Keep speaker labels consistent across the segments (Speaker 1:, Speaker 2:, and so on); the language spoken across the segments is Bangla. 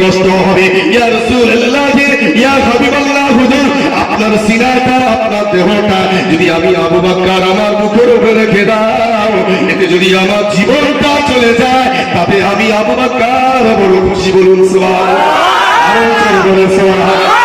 Speaker 1: কষ্ট হবে। ইয়া রাসূলুল্লাহ, ইয়া হাবিবাল্লাহ, হুজুর আপনার সিনাটা, আপনার দেহটা যদি আমি আবু বকর আমার মুখের উপরে রেখে দাও, এতে যদি আমার জীবনটা চলে যায়, তবে আমি আবু বকর বড় খুশি। বলুন সুবহানাল্লাহ। আরো জোরে বলুন সুবহানাল্লাহ।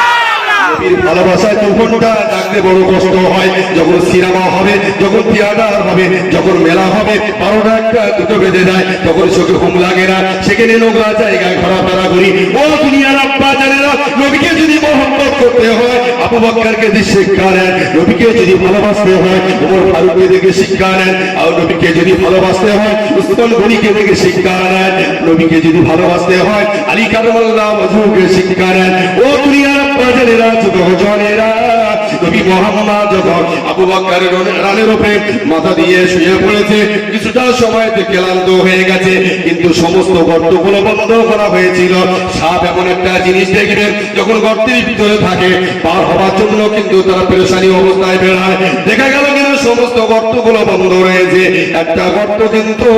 Speaker 1: নবীর ভালোবাসায় তুফানটা ডাকতে বড় কষ্ট হয়। যখন সিনেমা হবে, যখন থিয়েটার হবে, যখন মেলা হবে, 12টা 1টা 2টো বেজে যায়, তখন চোখে ঘুম লাগে না। সেখানে নোংরা জায়গায় ঘোরাফেরা করি। ও দুনিয়ার আব্বা জানেরা, নবীকে যদি মহব্বত করতে হয় আবু বকরকে দিয়ে শিক্ষা নেন। নবীকে যদি ভালোবাসতে হয় ওমর ফারুককে দেখে শিক্ষা নেন। আর নবীকে যদি ভালোবাসতে হয় উসমান গনিকে দেখে শিক্ষা নেন। নবীকে যদি ভালোবাসতে হয় আলী কারামাল্লাহু ওয়াজহুকে শিক্ষা নেন। ও দুনিয়ার আব্বা জানেরা, জনেরা, নবী মুহাম্মদ যখন আবু বকরের রানের উপরে মাথা দিয়ে শুয়ে পড়েছে, কিছুটা সময় থেকে ক্লান্ত হয়ে গেছে, কিন্তু সমস্ত গর্তগুলো বন্ধ করা হয়েছিল। সাপ এমন একটা জিনিস দেখবেন, যখন গর্তের ভিতরে থাকে পার হওয়ার জন্য কিন্তু তারা পেরেশানি অবস্থায় বেড়ায়। দেখা গেল কিন্তু সমস্ত গর্তগুলো বন্ধ রয়েছে, একটা গর্ত কিন্তু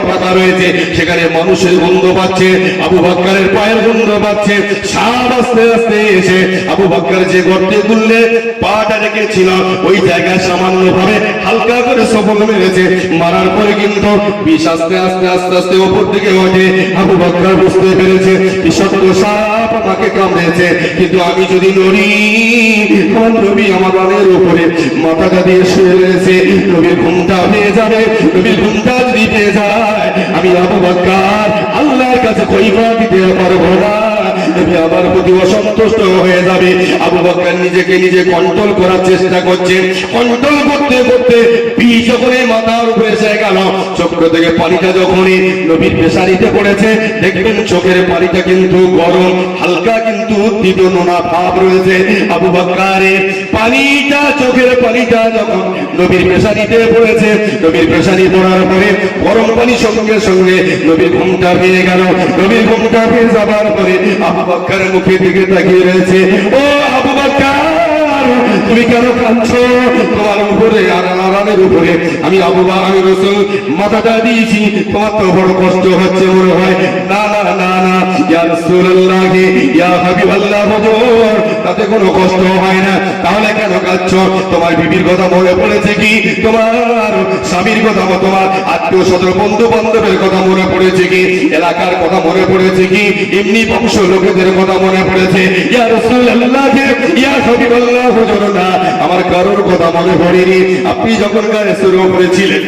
Speaker 1: পাতা রয়েছে, সেখানে মানুষের গন্ধ পাচ্ছে, আবু বকরের পায়ের গন্ধ পাচ্ছে। সাপ আস্তে আস্তে এসে আবু বকর যে গর্তে গুললে পাটা রেখেছিল ওই জায়গায় সামান্য ভাবে হালকা করে সবল মেরেছে। মারার পরে কিন্তু বিষ আস্তে আস্তে আস্তে আস্তে উপর দিকে ওঠে। আবু বকর বুঝতে পেরেছে বিষাক্ত সাপ আমাকে কামড়েছে, কিন্তু আমি যদি নড়ি আমার নবী আমার রানের উপরে মাথাটা দিয়ে শুয়ে রয়েছে, নবীর ঘুমটা পেয়ে যাবে। নবীর ঘুমটা যদি পেয়ে যায় আমি আবু বকর আল্লাহর কাছে কইবা দিতে পারবো না, নবী আমার প্রতি অসন্তুষ্ট হয়ে যাবে। আবু বকর নিজেকে নিজে কন্ট্রোল করার চেষ্টা করছে। কন্ট্রোল করতে করতে বিষ যখন মাথার উপরে এসে গেল, চোখ থেকে পানিটা যখনই নবীর পেশারিতে পড়েছে, দেখবেন চোখের পানিটা কিন্তু গরম, হালকা কিন্তু তীব্র নোনা ভাব রয়েছে। আবু বকরের পানিটা, চোখের পানিটা যখন নবীর পেশারিতে পড়েছে, নবীর পেশারি পড়ার পরে গরম পানি সঙ্গে সঙ্গে নবীর ঘুমটা পেয়ে গেল। নবীর ঘুমটা পেয়ে যাবার পরে আবু বকরের মুখের দিকে তাকিয়ে রয়েছে। ও আবু বকর, তুমি কেন কাঁদছো? তোমার উপরে আর আরামের উপরে আমি আমি রাসূল মাথাটা দিয়েছি, তোমার তো বড় কষ্ট হচ্ছে মনে হয়। না না না না, ইয়া রাসূলুল্লাহ, ইয়া হাবিবাল্লাহ, হুজুর তাতে কোনো কষ্ট হয় না। তাহলে কেন কাঁদছো? তোমার বিবির কথা মনে পড়েছে কি? তোমার স্বামীর কথা, তোমার আত্মীয় স্বজন বন্ধু বান্ধবের কথা মনে পড়েছে কি? এলাকার কথা মনে পড়েছে কি? এমনি বংশ লোকেদের কথা মনে পড়েছে? ইয়া রাসূলুল্লাহ, ইয়া হাবিবাল্লাহ, হুজুর না, আমার কারোর কথা মনে পড়েনি। আপনি যখন গায়ে শুরু করেছিলেন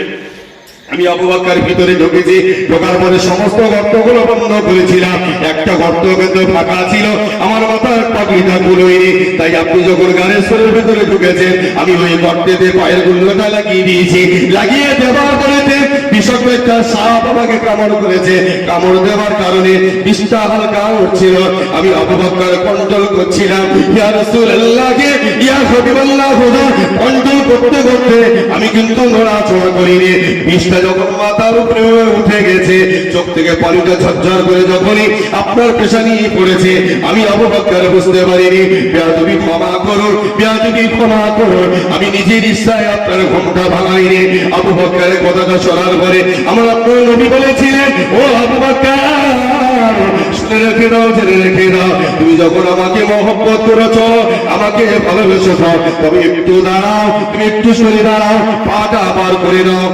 Speaker 1: আমি আবু বকর ভিতরে ঢুকেছি, ঢোকার পরে সমস্ত গর্তগুলো বন্ধ করেছিলাম, একটা গর্ত কিন্তু ফাঁকা ছিল, আমার মাথার পাগড়িটা গুলোয়নি। তাই আপনি যখন গানের সুরের ভিতরে ঢুকেছেন আমি ওই গর্তেতে পায়ের গুলোটা লাগিয়ে দিয়েছি। লাগিয়ে দেওয়ার পরেতে বিষাক্ত একটা সাপ আমাকে কামড় করেছে। কামড় দেওয়ার কারণে বিষটা হালকা উঠছিল। আমি আবু বকর কন্ট্রোল করছিলাম। ইয়া রাসূলুল্লাহ, ইয়া হাবিবাল্লাহ, হুজুর কন্ট্রোল করতে করতে আমি কিন্তু নড়াচড়া করিনি। বিষটা যখন মাথার উপরে উঠে গেছে, চোখ থেকে পানিটা ঝরঝর করে যখনই আপনার পেশানি পড়েছে, আমি আবু বকর বুঝতে পারিনি। বেয়াদবি ক্ষমা করুন, বেয়াদবি ক্ষমা করুন, আমি নিজের ইচ্ছায় আপনার ঘুমটা ভাঙাইনি। আবু বকরের কথাটা শোনার পরে আমার আপনার নবী বলেছিলেন, ও আবু বকর শুনে রেখে দাও, জেনে রেখে দাও, তুমি যখন আমাকে মহব্বত করেছো, আমাকে ভালোবেসেছো, তবে একটু দাঁড়াও, তুমি একটু সরে দাঁড়াও, পাটা বার করে দাও।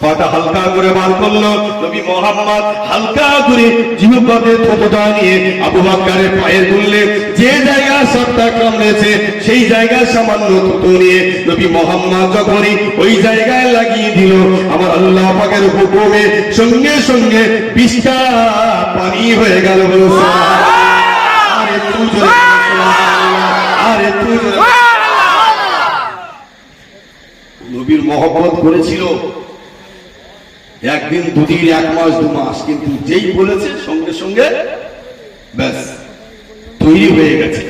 Speaker 1: পাটা হালকা করে বার করলো। নবী মুহাম্মদ হালকা করে জিহ্বাতে থুতোটা নিয়ে আবু বকরের পায়ের গুললে যে জায়গায় সাপটা কামড়েছে সেই জায়গায় সামান্য থুতু নিয়ে নবী মুহাম্মদ যখনই ওই জায়গায় লাগিয়ে দিল, আমার আল্লাহ পাকের হুকুমে সঙ্গে সঙ্গে বিষটা পানি হয়ে গেল। আরে তুই, আরে তুই নবীর মহব্বত করেছিল একদিন, দুদিন, 1 মাস, 2 মাস, কিন্তু যেই বলেছে সঙ্গে সঙ্গে ব্যাস তৈরি হয়ে গেছে।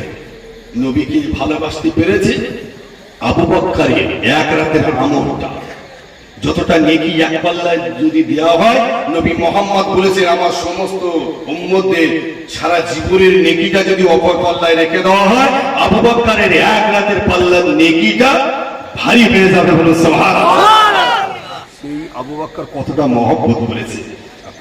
Speaker 1: নবীকে ভালোবাসতে পেরেছে। আবু বকরের এক রাতের আমলটা যতটা নেকি এক পাল্লায় যদি দেওয়া হয়, নবী মুহাম্মদ বলেছেন আমার সমস্ত উম্মতদের সারা জীবনের নেকিটা যদি অপর পাল্লায় রেখে দেওয়া হয়, আবু বকরের এক রাতের পাল্লার নেকিটা ভারী হয়ে যাবে। বলে সুবহানাল্লাহ। আবু বকর কতটা মহব্বত করেছে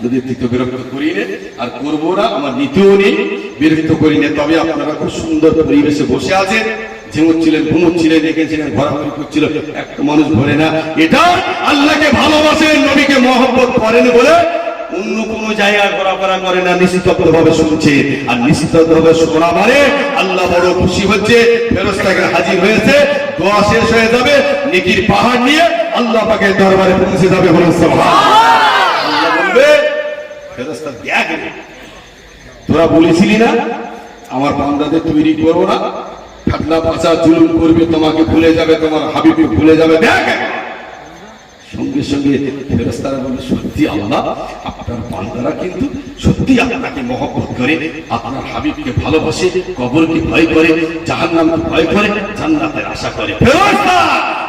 Speaker 1: আপনাদের তো বিরক্ত করি নে, আর করবো না, আমার নীতিও নেই, বিরক্ত করি নে। তবে আপনারা খুব সুন্দর পরিবেশে বসে আছেন, ঝিমুচ্ছিলেন, ঘুমুচ্ছিলেন, দেখেছিলেন, ঘোরাঘুরি করছিল, একটা মানুষ ভরে না। এটা আল্লাহকে ভালোবাসেন, নবীকে মহব্বত করেন বলে অন্য কোন জায়গায় ঘোরাফেরা করে না, নিস্তব্ধ ভাবে শুনছে। আর নিস্তব্ধ ভাবে শোনা মানে আল্লাহ বড় খুশি হচ্ছে, ফেরেশতাকে হাজির হয়েছে, দোয়া শেষ হয়ে যাবে, নেকির পাহাড় নিয়ে আল্লাহ পাকের দরবারে পৌঁছে যাবে। বলুন সুবহানাল্লাহ। আল্লাহ বলবে, ফেরেশতা দেখ, তোরা বলেছিলি না আমার বান্দাদের তৈরি করো না, ঠাট্টা পাচা জুলুম করবে, তোমাকে ভুলে যাবে, তোমার হাবিবকে ভুলে যাবে। দেখ, সঙ্গে সঙ্গে ফেরেশতারা বলে, সত্যি আল্লাহ, আপনার বান্দারা কিন্তু সত্যি আপনাকে মহব্বত করে, আপনার হাবিবকে ভালোবাসে, কবরকে ভয় করে, জাহান্নামকে ভয় করে, জান্নাতের আশা করে। ফেরেশতা,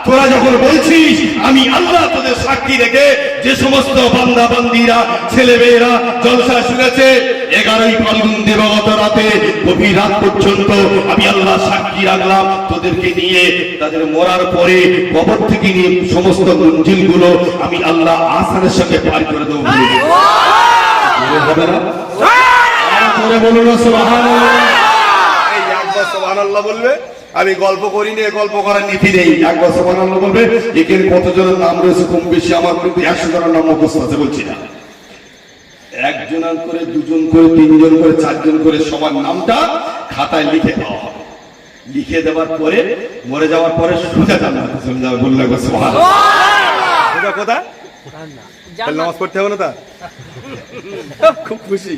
Speaker 1: তোরা যখন বলছিস আমি আল্লাহ তোদের সাক্ষী রেখে যে সমস্ত বান্দা বান্দিরা ছেলে মেয়েরা জলসা শুনেছে, 11ই ফাল্গুন দিবাগত রাতে গভীর রাত পর্যন্ত আমি আল্লাহ সাক্ষী রাখলাম, তোদেরকে নিয়ে তাদের মরার পরে কবর থেকে নিয়ে সমস্ত মঞ্জিলগুলো আমি আল্লাহ আসানের সঙ্গে পার করে দেবো। হবে না? বলুন সুবহানাল্লাহ। এই একবার সুবহানাল্লাহ বলবে, আমি গল্প করি না, গল্প করার নীতি নেই। একবার সুবহানাল্লাহ বলবে। এখানে কতজনের নাম রয়েছে কম বেশি, আমার কিন্তু 100 জনের নাম মুখস্থ আছে, বলছি না। একজন করে, দুজন করে, তিনজন করে, চারজন করে সবার নামটা খাতায় লিখে দেওয়া হবে। লিখে দেওয়ার পরে মরে যাওয়ার পরে সোজা জান্নাতে চলে যাবে। বললে সুবহানাল্লাহ। সোজা কোথায়? নামাজ পড়তে হবে না তা? খুব খুশি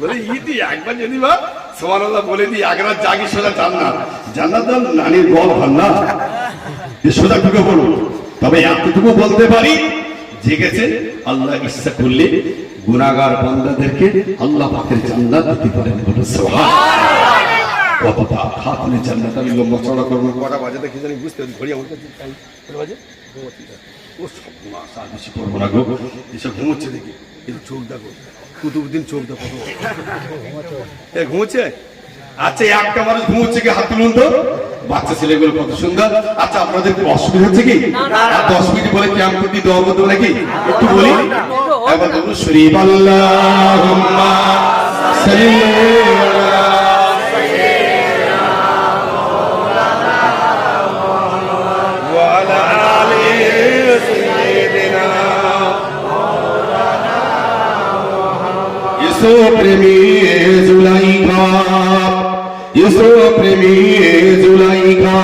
Speaker 1: বলে ইতি একবার যদি বা সুবহানাল্লাহ বলে দিই, একবার জাগি সোজা জান্নাত। জান্নাত নানির গল ভাল না, সোজা ঢুকে বলুন। তবে এতটুকু বলতে পারি, জেগেছে আল্লাহ ইচ্ছা করলে গুনাহগার বান্দাদেরকে আল্লাহ পাকের জান্নাত দিতে পারেন। বলুন সুবহানাল্লাহ। কতটা খাতুনে জান্নাত। আমি লম্বা চড়া করবো, কটা বাজে দেখি জানি বুঝতে পারি, ঘড়ি আমার কাছে কটা বাজে, ও সব মাস আর বেশি করবো না গো, এসব ঘুমোচ্ছে দেখি, কিন্তু চোখ দেখো, কুতুবুদ্দিন চোখ দেখো, ঘুমোচ্ছে। আচ্ছা, একটা মানুষ ঘুমোচ্ছে কি? হাত তুলুন তো। বাচ্চা ছেলেগুলো কত সুন্দর। আচ্ছা, আপনাদের অসুবিধা হচ্ছে কি? 10 মিনিট পরে ক্যাম্প করতে দেওয়া করতে নাকি একটু বলি। একবার বলুন, শরীফ আল্লাহুম্মা সাল্লি আলা ওয়া আলা আলি সাইয়্যিদিনা ইসো প্রেমী জুলাইখা, ইসো প্রেমী জুলাইখা,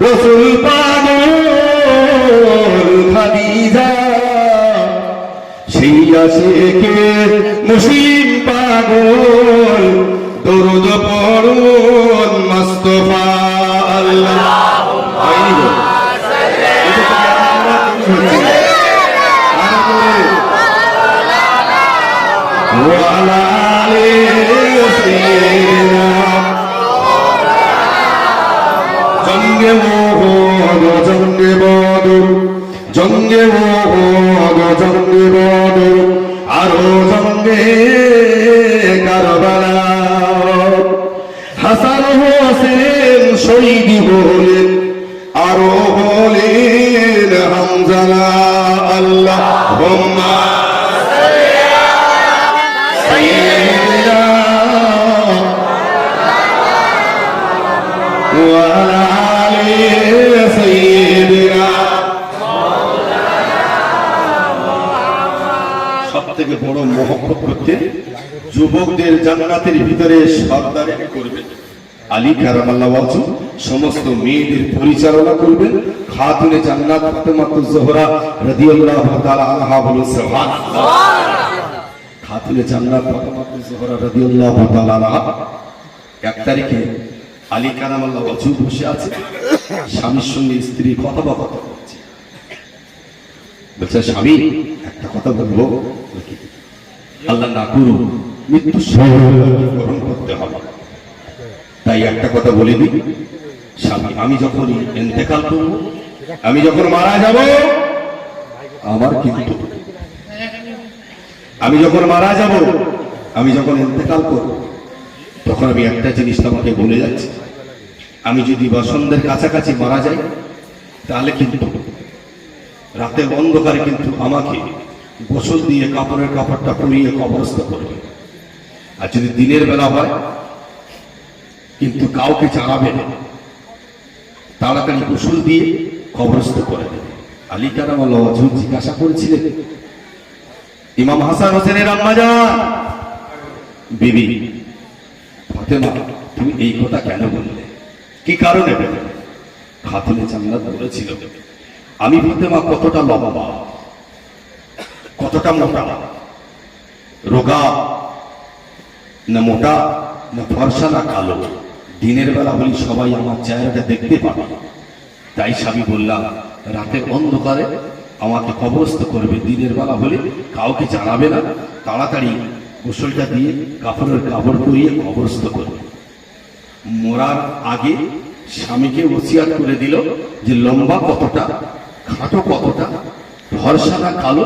Speaker 1: রাসূল পাগল খাদিজা, সেই আশিকে মুসলিম পাগল, দরুদ পড়ুন মুস্তাফা আল্লাহুম্মা সাল্লি আলা আলি সাইয়্যিদিনা। জঙ্গে মোহন জঙ্গে বদর, জঙ্গে মোহন জঙ্গে বদর, আরো জঙ্গে কারবালা, হাসান হোসেন শহীদ হলেন, আরো হলেন হামজা। আল্লাহুম্মা সাইয়্যিদিনা ওয়া আলা আলি সাইয়্যিদিনা। সবথেকে বড় মহব্বত করতে যুবকদের জান্নাতের ভিতরে সর্দারি করবেন আলী কারামাল্লাহু ওয়াজহু, সমস্ত মেয়েদের পরিচালনা করবেন খাতুনে জান্নাত ফাতেমাতুজ জোহরা রাদিয়াল্লাহু তাআলা আনহা। বলুন সুবহানাল্লাহ। খাতুনে জান্নাত ফাতেমাতুজ জোহরা রাদিয়াল্লাহু তাআলা আনহা 1 তারিখে আলী কারামাল্লাহু ওয়াজহু বসে আছে, স্বামীর সঙ্গে স্ত্রী কথোপকথন করছে। বলছে, স্বামী একটা কথা বলবো, আল্লাহ না করুন মৃত্যু গ্রহণ করতে হবে, তাই একটা কথা বলে দিই স্বামী, আমি যখন ইন্তেকাল করব, আমি যখন মারা যাব, আমার কিন্তু আমি যখন মারা যাব, আমি যখন ইন্তেকাল করব, তখন আমি একটা জিনিস তোমাকে বলে যাচ্ছি, আমি যদি বসন্তের কাছাকাছি মারা যাই, তাহলে কিন্তু রাতের অন্ধকারে কিন্তু আমাকে গোসল দিয়ে কাপড়ের কাপড়টা পরিয়ে কবরস্থ করবে। আর যদি দিনের বেলা হয় কিন্তু কাউকে জানাবে না, তাড়াতাড়ি গোসল দিয়ে কবরস্থ করে দেবে। আলী কারামাল্লাহ ওয়াজহ জিজ্ঞাসা করেছিলেন, ইমাম হাসান হোসেনের আম্মা জান বিবি ফাতেমা, তুমি এই কথা কেন বললে? কি কারণে বললে? খাতুনে জান্নাত বলেছিল, আমি ফাতেমা কতটা লম্বা, কতটা মোটা, রোগা না মোটা না ফর্সা না কালো, দিনের বেলা বলি সবাই আমার চেহারাটা দেখতে পাবে। তাই স্বামী বললাম, রাতের অন্ধকারে আমাকে কবরস্থ করবে, দিনের বেলা হলে কাউকে জানাবে না, তাড়াতাড়ি গোসলটা দিয়ে কাপড়ের কাপড় পরিয়ে কবরস্থ করবে। মরার আগে স্বামীকে ওসিয়াত করে দিল যে লম্বা কতটা, খাটো কতটা, ফর্সা না কালো,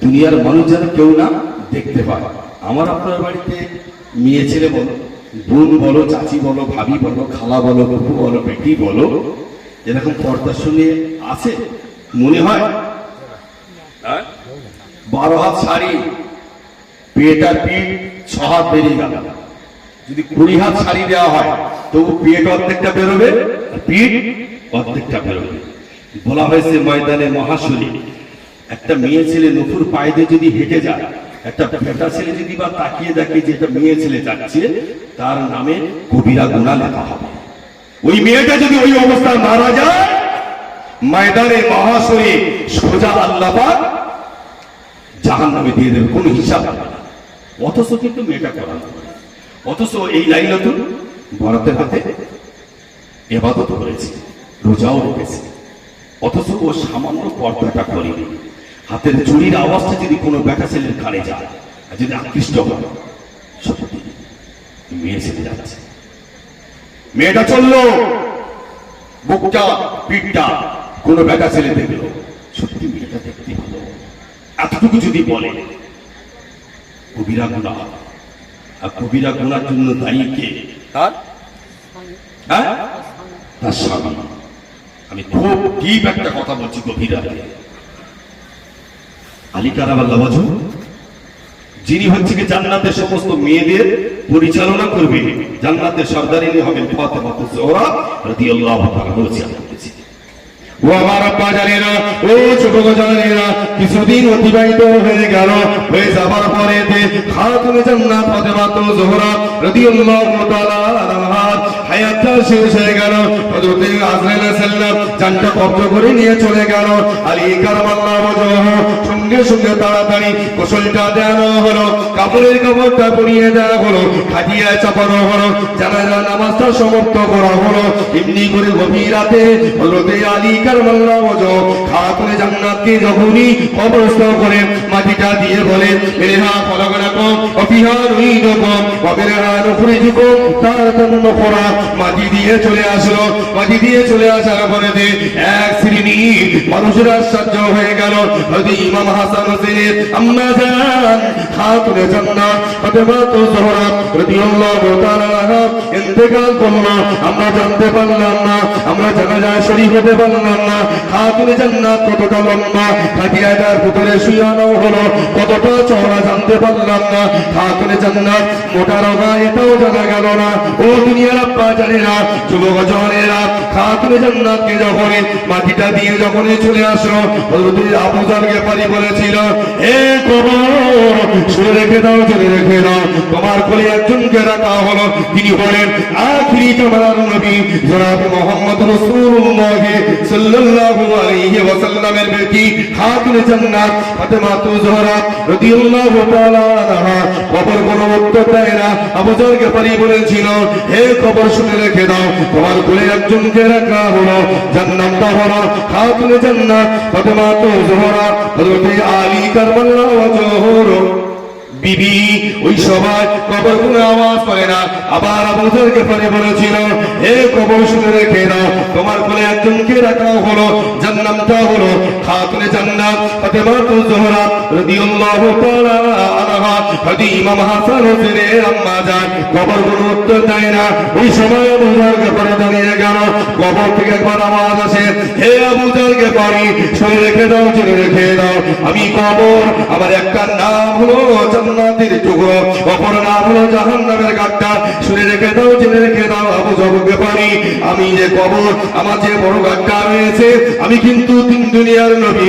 Speaker 1: দুনিয়ার মানুষ যেন কেউ না দেখতে পায়। আমার আপনার বাড়িতে মেয়ে ছেলে বলো, বোন বলো, চাচি বলো, ভাবি বলো, খালা বলো, বউ বলো, বেটি বলো, এরকম পর্দা শুনে আছে মনে হয়? 12 হাত শাড়ি, পেট আর পিঠ 6 হাত বেরিয়ে গেল। যদি 20 হাত শাড়ি দেওয়া হয় তবু পেট অর্ধেকটা বেরোবে, পিঠ অর্ধেকটা বেরোবে। বলা হয়েছে ময়দানে মহাশরী একটা মেয়ে ছেলে নপুর পায়ে দিয়ে যদি হেঁটে যায়, একটা বেটা ছেলে যদি বা তাকিয়ে দেখে যে একটা মেয়ে ছেলে যাচ্ছে, তার নামে কবিরা গুনাহ লেখা হবে। ওই মেয়েটা যদি ওই অবস্থায় মারা যায়, ময়দানে মহাশরী সোজা আল্লাহ পাক জাহান্নামে দিয়ে দেবে, কোনো হিসাব হবে না। অথচ কিন্তু মেয়েটা করানো, অথচ এই লাইলাতুল বরাতের হাতে ইবাদত করেছে, রোজাও রেখেছে, অথচ ও সামান্য পর্দাটা করেনি। হাতের চুরির আওয়াজটা যদি কোনো বেটা ছেলের কানে যায়, আর যদি আকৃষ্ট হয়, সত্যি মেয়ে ছেলে যাচ্ছে। মেয়েটা চললো, বুকটা পিঠটা কোনো বেটা ছেলে দেখলো, সত্যি মেয়েটা দেখতে ভালো, এতটুকু যদি বলে কবিরা গুনাহ। আর কবিরা গুনার জন্য দায়ী কে? তার স্বামী। আমি খুব ডিপ একটা কথা বলছি গভীর রাতে। আলী কারামাল্লাহ ওয়াজহ যিনি হচ্ছে কি জান্নাতের সমস্ত মেয়েদের পরিচালনা করবেন, জান্নাতের সর্দারিনী হবেন ফাতেমা জোহরা রাদিয়াল্লাহু তাআলা বলেছেন। ও আমার আব্বা জানেরা, ও যুবক জানেরা, কিছুদিন অতিবাহিত হয়ে গেল, হয়ে যাবার পরে খাতুনে জান্নাত ফাতেমা জোহরা রাদিয়াল্লাহু তাআলা আনহার হায়াতটা শেষ হয়ে গেল। হযরত আজরাইল আলাইহিস সালাম জানটা কবজ করে নিয়ে চলে গেল। আলী কারামাল্লাহু ওয়াজহ সঙ্গে সঙ্গে তাড়াতাড়ি গোসলটা দেওয়া হলো, কাপড়ের কাপড়টা পরিয়ে দেওয়া হলো, খাটিয়া চাপানো হলো, জানাজা নামাজটা সমাপ্ত করা হলো। এমনি করে গভীর রাতে হযরত আলী কারামাল্লাহু ওয়াজহ খাতুনে জান্নাতকে যখনই কবরস্থ করে মাটিটা দিয়ে বলে, মেহা ফলাগনাকুম ওয়া ফিহা নুইদুকুম ওয়া মিনহা নুখরিজুকুম তারাতান উখরা। মাটি দিয়ে চলে আসলো, মাটি দিয়ে চলে আসার পরে এক শ্রেণী মানুষেরা আশ্চর্য হয়ে গেল। হযরত ইমাম হাসান হোসেনের আম্মা জান খাতুনে জান্নাত ফাতেমা জোহরা রাদিয়াল্লাহু তাআলা আনহা ইন্তেকাল করলো। আমরা জানতে পারলাম না, আমরা জানাজায় শরীক হতে পারলাম না। খাতুনে জান্নাত কতটা লম্বা, খাটিয়াটার ভিতরে শুয়ানো হলো, কতটা চওড়া জানতে পারলাম না। খাতুনে জান্নাত মোটা রোগা, এটাও জানা গেল না। ও দুনিয়ার আব্বা জানেরা, যুবক জানেরা, খাতুনে জান্নাতকে যখন মাটিটা দিয়ে যখন চলে আসলো, হযরত আবু যর গিফারি বলেছিল, হে কবর শুনে রেখে দাও, চলে রেখে দাও, তোমার কোলে একজনকে রাখা হলো, তিনি হলেন আখিরি জামানার নবী জনাব মুহাম্মদ রাসূলুল্লাহ সাল্লাল্লাহু আলাইহি ওয়াসাল্লামের বেটি খাতুনে জান্নাত ফাতেমা জোহরা রাদিয়াল্লাহু তাআলা আনহা। কবর কোনো উত্তর দেয় না। আবু যর গিফারি বলেছিল, হে কবর শুনে রেখে দাও, তোমার কোলে একজনকে রাখা হলো, জান্নাতটা হলো খাতুনে জান্নাত ফাতেমা জোহরা হযরত আলী কারামাল্লাহু ওয়াজহর বিবি ওই সবাই কবর কোনো আওয়াজ করে না। আবার আবু যর গিফারি বলেছিল, হে কবর শুনে রেখে দাও, তোমার কোলে একজনকে রাখা হলো, যার নামটা হলো খাতুনে জান্নাত ফাতেমাতুজ জোহরা রাদিয়াল্লাহু তাআলা আনহা। হযরত ইমাম হাসান হোসেনের আম্মা জান কবর কোনো উত্তর দেয় না। ওই সময় আবু যর গিফারি দাঁড়িয়ে গেল, কবর থেকে একবার আওয়াজ আসে, হে আবু যর গিফারি শুনে রেখে দাও, শুনে রেখে দাও, আমি কবর, আমার একটা নাম হলো জান্নাতের টুকরো, অপর নাম হলো জাহান্নামের গাট্টা, শুনে রেখে দাও, জেনে রেখে দাও আবু যর গিফারি, আমি যে কবর, আমার যে বড় গাট্টা রয়েছে, আমি কিন্তু তিন দুনিয়ার নবী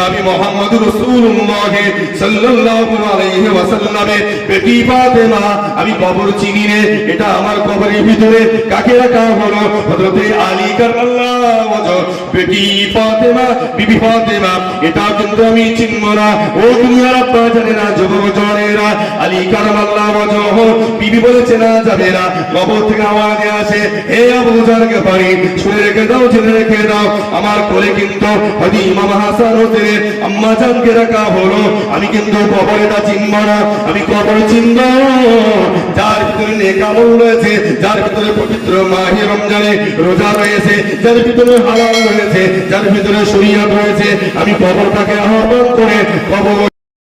Speaker 1: আমি মুহাম্মদুর রাসূলুল্লাহ সাল্লাল্লাহু আলাইহি ওয়াসাল্লামের বেটি ফাতেমা, আমি কবর চিনি রে, এটা আমার কবরের ভিতরে কাকে রাখা হলো? হযরত আলী কারামাল্লাহু ওয়াজহু বেটি ফাতেমা, বিবি ফাতেমা, এটা কিন্তু আমি চিনব না। ও দুনিয়ার আব্বা জানেরা, যুবক জনেরা, আলী কারামাল্লাহু ওয়াজহু বিবি বলেছে না যাবে না। কবর থেকে আওয়াজ আসে, হে আবু যর গিফারি শুনে রেখে দাও, জেনে রেখে দাও, আমার কোলে কিন্তু হযরত ইমাম হাসান হোসেনের আম্মা জানকে রাখা হলো, আমি কিন্তু কবরটা চিনব না, আমি কবর চিনব যার ভিতরে নেক আমল রয়েছে, যার ভিতরে পবিত্র মাহে রমজানে রোজা রয়েছে, যার ভিতরে হালাল রয়েছে, যার ভিতরে শরীয়ত রয়েছে, আমি কবরটাকে আহ্বান করে কবর